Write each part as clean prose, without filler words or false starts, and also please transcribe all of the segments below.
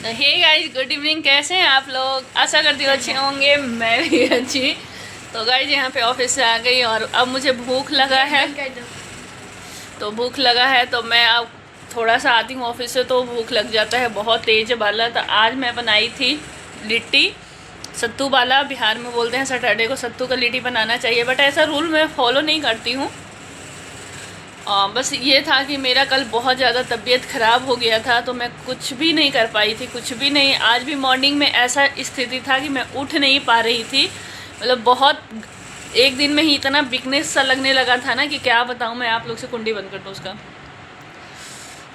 Hey guys, good evening. कैसे हैं आप लोग? आशा करती हूँ अच्छे होंगे। मैं भी अच्छी। तो गाइस यहाँ पे ऑफिस से आ गई और अब मुझे भूख लगा है। तो मैं अब थोड़ा सा आती हूँ ऑफिस से तो भूख लग जाता है बहुत तेज वाला। तो आज मैं बनाई थी लिट्टी सत्तू वाला। बिहार में बोलते हैं सैटरडे को सत्तू का लिट्टी बनाना चाहिए, बट ऐसा रूल मैं फॉलो नहीं करती हूँ। बस ये था कि मेरा कल बहुत ज़्यादा तबीयत ख़राब हो गया था, तो मैं कुछ भी नहीं कर पाई थी, कुछ भी नहीं। आज भी मॉर्निंग में ऐसा स्थिति था कि मैं उठ नहीं पा रही थी। मतलब बहुत एक दिन में ही इतना वीकनेस सा लगने लगा था ना कि क्या बताऊँ मैं। आप लोग से कुंडी बंद कर दो उसका।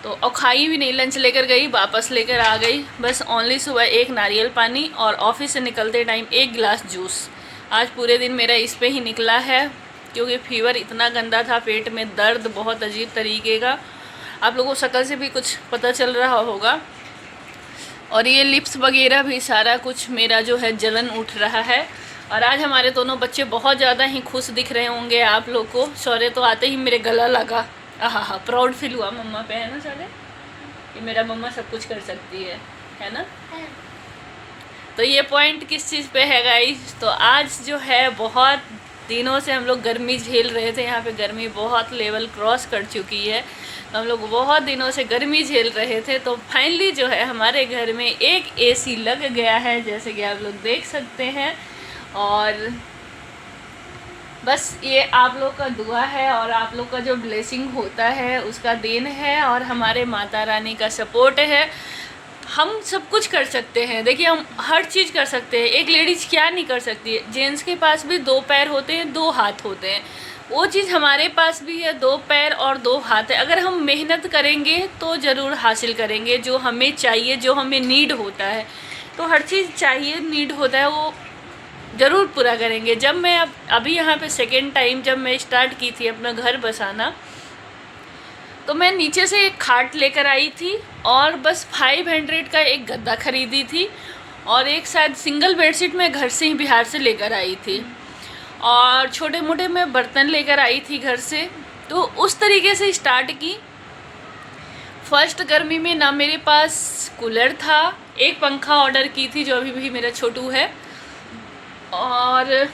तो और खाई भी नहीं, लंच लेकर गई, वापस लेकर आ गई। बस ओनली सुबह एक नारियल पानी और ऑफिस से निकलते टाइम एक गिलास जूस। आज पूरे दिन मेरा इस पे ही निकला है, क्योंकि फीवर इतना गंदा था, पेट में दर्द बहुत अजीब तरीके का। आप लोगों को शक्ल से भी कुछ पता चल रहा होगा। और ये लिप्स वगैरह भी सारा कुछ मेरा जो है जलन उठ रहा है। और आज हमारे दोनों बच्चे बहुत ज़्यादा ही खुश दिख रहे होंगे आप लोग को। शौर्य तो आते ही मेरे गला लगा। हाँ, प्राउड फील हुआ मम्मा पे, है ना शौर्य, कि मेरा मम्मा सब कुछ कर सकती है ना। तो ये पॉइंट किस चीज़ पे है गाइस? तो आज जो है बहुत दिनों से हम लोग गर्मी झेल रहे थे। यहाँ पे गर्मी बहुत लेवल क्रॉस कर चुकी है, तो हम लोग बहुत दिनों से गर्मी झेल रहे थे। तो फाइनली जो है हमारे घर में एक एसी लग गया है, जैसे कि आप लोग देख सकते हैं। और बस ये आप लोग का दुआ है और आप लोग का जो ब्लेसिंग होता है उसका देन है, और हमारे माता रानी का सपोर्ट है। हम सब कुछ कर सकते हैं। देखिए, हम हर चीज़ कर सकते हैं। एक लेडीज़ क्या नहीं कर सकती है? जेंट्स के पास भी 2 पैर होते हैं, 2 हाथ होते हैं। वो चीज़ हमारे पास भी है, 2 पैर और 2 हाथ है। अगर हम मेहनत करेंगे तो ज़रूर हासिल करेंगे जो हमें चाहिए, जो हमें नीड होता है। तो हर चीज़ चाहिए, नीड होता है, वो ज़रूर पूरा करेंगे। जब मैं अभी यहाँ पे सेकेंड टाइम जब मैं स्टार्ट की थी अपना घर बसाना, तो मैं नीचे से एक खाट लेकर आई थी और बस 500 का एक गद्दा खरीदी थी, और एक शायद सिंगल बेडशीट मैं घर से ही बिहार से लेकर आई थी, और छोटे मोटे मैं बर्तन लेकर आई थी घर से। तो उस तरीके से स्टार्ट की। फर्स्ट गर्मी में ना मेरे पास कूलर था, एक पंखा ऑर्डर की थी जो अभी भी मेरा छोटू है, और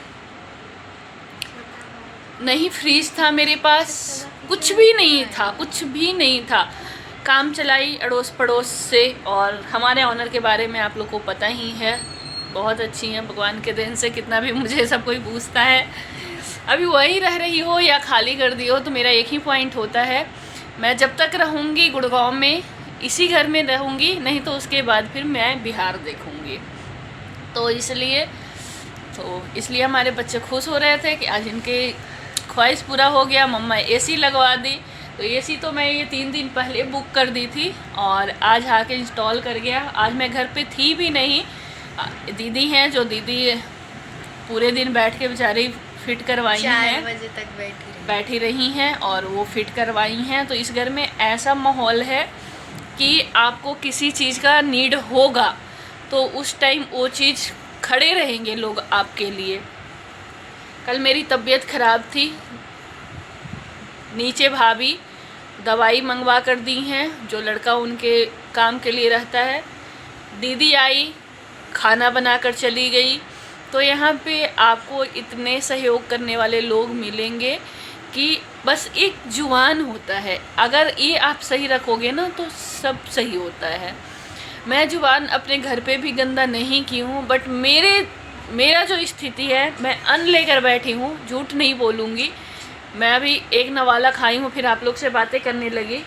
नहीं फ्रीज था मेरे पास, कुछ भी नहीं था, कुछ भी नहीं था। काम चलाई अड़ोस पड़ोस से, और हमारे ऑनर के बारे में आप लोग को पता ही है, बहुत अच्छी हैं भगवान के देन से। कितना भी मुझे सब कोई पूछता है अभी वही रह रही हो या खाली कर दी हो, तो मेरा एक ही पॉइंट होता है, मैं जब तक रहूँगी गुड़गांव में इसी घर में रहूँगी, नहीं तो उसके बाद फिर मैं बिहार देखूँगी। तो इसलिए हमारे बच्चे खुश हो रहे थे कि आज इनके ख्वाहिश पूरा हो गया। मम्मा एसी लगवा दी। तो एसी तो मैं ये 3 दिन पहले बुक कर दी थी और आज आके इंस्टॉल कर गया। आज मैं घर पे थी भी नहीं, दीदी हैं, जो दीदी पूरे दिन बैठ के बेचारी फिट करवाई हैं, 4 बजे तक बैठी रही हैं और वो फिट करवाई हैं। तो इस घर में ऐसा माहौल है कि आपको किसी चीज़ का नीड होगा तो उस टाइम वो चीज़ खड़े रहेंगे लोग आपके लिए। कल मेरी तबीयत ख़राब थी, नीचे भाभी दवाई मंगवा कर दी हैं, जो लड़का उनके काम के लिए रहता है। दीदी आई, खाना बना कर चली गई। तो यहाँ पे आपको इतने सहयोग करने वाले लोग मिलेंगे कि बस एक जुबान होता है, अगर ये आप सही रखोगे ना तो सब सही होता है। मैं जुबान अपने घर पे भी गंदा नहीं की हूँ, बट मेरा जो स्थिति है, मैं अन्न लेकर बैठी हूँ, झूठ नहीं बोलूँगी। मैं अभी एक नवाला खाई हूँ, फिर आप लोग से बातें करने लगी।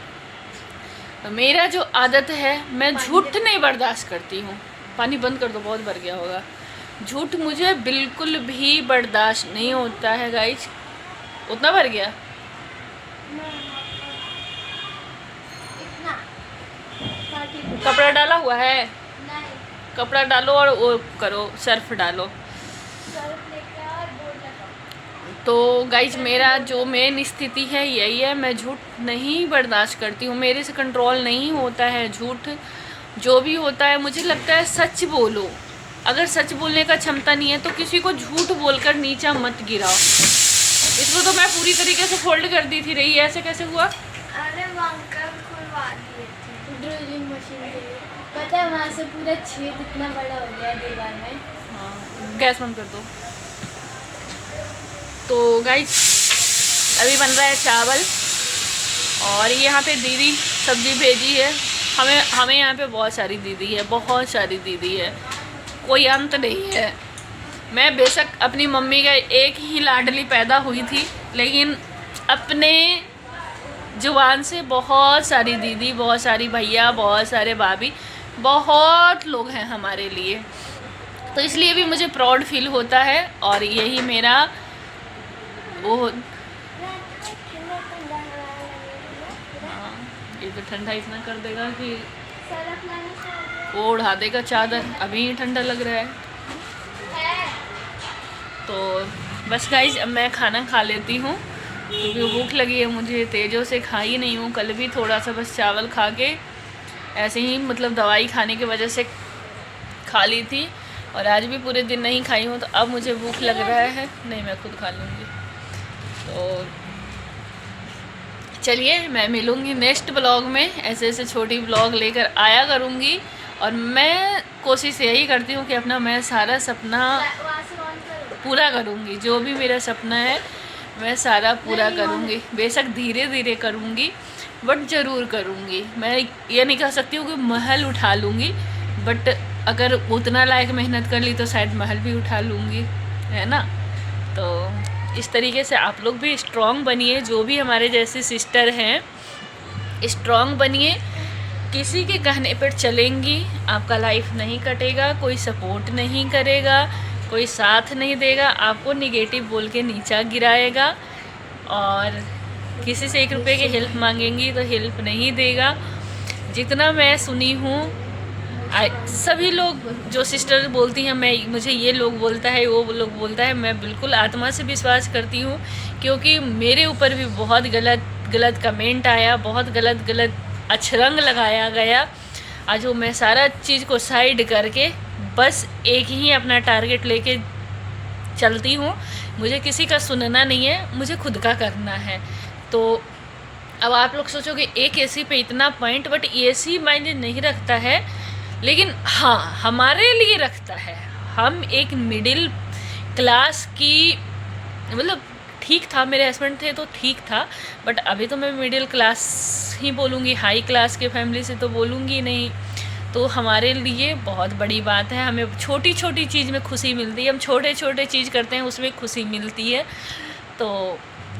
मेरा जो आदत है, मैं झूठ नहीं बर्दाश्त करती हूँ। पानी बंद कर दो, बहुत भर गया होगा। झूठ मुझे बिल्कुल भी बर्दाश्त नहीं होता है गाइज। उतना भर गया? कपड़ा डाला हुआ है? नहीं। कपड़ा डालो और वो करो, सर्फ डालो। तो गाइज मेरा जो मेन स्थिति है यही है, मैं झूठ नहीं बर्दाश्त करती हूँ, मेरे से कंट्रोल नहीं होता है झूठ। जो भी होता है मुझे लगता है सच बोलो। अगर सच बोलने का क्षमता नहीं है तो किसी को झूठ बोलकर नीचा मत गिराओ। इसको तो मैं पूरी तरीके से फोल्ड कर दी थी। रही ऐसे कैसे हुआ? अरे वो अंकल खुलवा दिए थे ड्रिलिंग मशीन से, पर पता है वहाँ से पूरा छेद इतना बड़ा हो गया दीवार में। हाँ, गैस बंद कर दो। तो गाइस अभी बन रहा है चावल और यहाँ पे दीदी सब्जी भेजी है। हमें यहाँ पे बहुत सारी दीदी है, बहुत सारी दीदी है, कोई अंत नहीं है। मैं बेशक अपनी मम्मी का एक ही लाडली पैदा हुई थी, लेकिन अपने जुबान से बहुत सारी दीदी, बहुत सारी भैया, बहुत सारे भाभी, बहुत लोग हैं हमारे लिए। तो इसलिए भी मुझे प्राउड फील होता है और यही मेरा वो। हाँ, ये तो ठंडा इतना कर देगा कि वो उड़ा देगा चादर, अभी ही ठंडा लग रहा है। तो बस गाइज अब मैं खाना खा लेती हूँ क्योंकि भूख लगी है मुझे, तेज़ों से खा ही नहीं हूँ। कल भी थोड़ा सा बस चावल खा के ऐसे ही मतलब दवाई खाने की वजह से खा ली थी और आज भी पूरे दिन नहीं खाई हूँ। तो अब मुझे भूख लग रहा है, नहीं मैं खुद खा लूँगी। तो चलिए मैं मिलूँगी नेक्स्ट ब्लॉग में, ऐसे ऐसे छोटी ब्लॉग लेकर आया करूँगी। और मैं कोशिश यही करती हूँ कि अपना मैं सारा सपना पूरा करूँगी, जो भी मेरा सपना है मैं सारा पूरा करूँगी। बेशक धीरे धीरे करूँगी बट ज़रूर करूँगी। मैं ये नहीं कह सकती हूँ कि महल उठा लूँगी, बट अगर उतना लायक मेहनत कर ली तो शायद महल भी उठा लूँगी, है ना। तो इस तरीके से आप लोग भी स्ट्रॉन्ग बनिए, जो भी हमारे जैसे सिस्टर हैं स्ट्रॉन्ग बनिए। किसी के कहने पर चलेंगी आपका लाइफ नहीं कटेगा, कोई सपोर्ट नहीं करेगा, कोई साथ नहीं देगा, आपको निगेटिव बोल के नीचा गिराएगा और किसी से 1 रुपये की हेल्प मांगेंगी तो हेल्प नहीं देगा। जितना मैं सुनी हूँ सभी लोग जो सिस्टर बोलती हैं, मुझे ये लोग बोलता है, वो लोग बोलता है, मैं बिल्कुल आत्मा से विश्वास करती हूँ क्योंकि मेरे ऊपर भी बहुत गलत कमेंट आया, बहुत गलत अछरंग लगाया गया। आज वो मैं सारा चीज़ को साइड करके बस एक ही अपना टारगेट लेके चलती हूँ। मुझे किसी का सुनना नहीं है, मुझे खुद का करना है। तो अब आप लोग सोचोगे एक एसी पे इतना पॉइंट, बट एसी मायने नहीं रखता है, लेकिन हाँ हमारे लिए रखता है। हम एक मिडिल क्लास की, मतलब ठीक था, मेरे हस्बैंड थे तो ठीक था, बट अभी तो मैं मिडिल क्लास ही बोलूँगी, हाई क्लास के फैमिली से तो बोलूँगी नहीं। तो हमारे लिए बहुत बड़ी बात है, हमें छोटी छोटी चीज़ में खुशी मिलती है, हम छोटे छोटे चीज़ करते हैं उसमें खुशी मिलती है। तो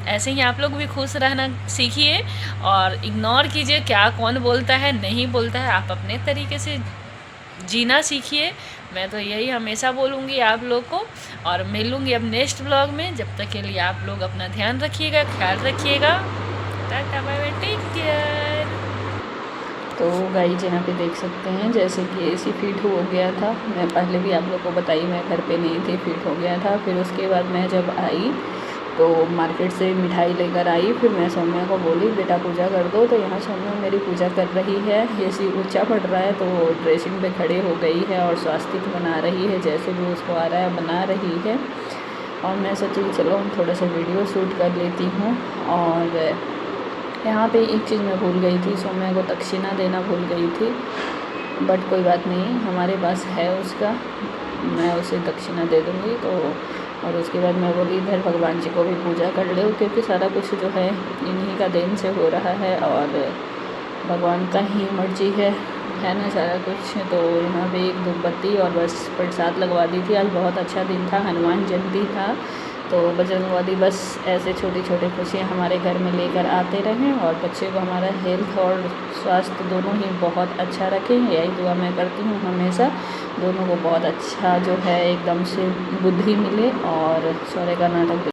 ऐसे ही आप लोग भी खुश रहना सीखिए और इग्नोर कीजिए क्या कौन बोलता है नहीं बोलता है, आप अपने तरीके से जीना सीखिए। मैं तो यही हमेशा बोलूँगी आप लोग को। और मिलूँगी अब नेक्स्ट ब्लॉग में, जब तक के लिए आप लोग अपना ध्यान रखिएगा, ख्याल रखिएगा। Tata bye bye, take care. तो गाइस यहाँ पे देख सकते हैं जैसे कि एसी फिट हो गया था। मैं पहले भी आप लोग को बताई, मैं घर पे नहीं थी, फिट हो गया था। फिर उसके बाद मैं जब आई तो मार्केट से मिठाई लेकर आई। फिर मैं सौम्या को बोली बेटा पूजा कर दो, तो यहाँ सौम्या मेरी पूजा कर रही है। एसी ऊंचा पड़ रहा है तो ड्रेसिंग पे खड़े हो गई है और स्वास्तिक बना रही है, जैसे भी उसको आ रहा है बना रही है। और मैं सोची चलो हम थोड़ा सा वीडियो शूट कर लेती हूँ। और यहाँ पे एक चीज़ मैं भूल गई थी, सौम्या को दक्षिणा देना भूल गई थी, बट कोई बात नहीं, हमारे पास है उसका, मैं उसे दक्षिणा दे दूँगी। तो और उसके बाद मैं बोली इधर भगवान जी को भी पूजा कर लो, क्योंकि सारा कुछ जो है इन्हीं का देन से हो रहा है और भगवान का ही मर्जी है ना सारा कुछ। तो यहाँ पे एक धूपबत्ती और बस प्रसाद लगवा दी थी। आज बहुत अच्छा दिन था, हनुमान जयंती था, तो बजरंगबली बस ऐसे छोटी छोटी खुशियाँ हमारे घर में लेकर आते रहें और बच्चे को हमारा हेल्थ और स्वास्थ्य दोनों ही बहुत अच्छा रखें, यही दुआ मैं करती हूँ हमेशा। दोनों को बहुत अच्छा जो है एकदम से बुद्धि मिले और शौर्य का नाटक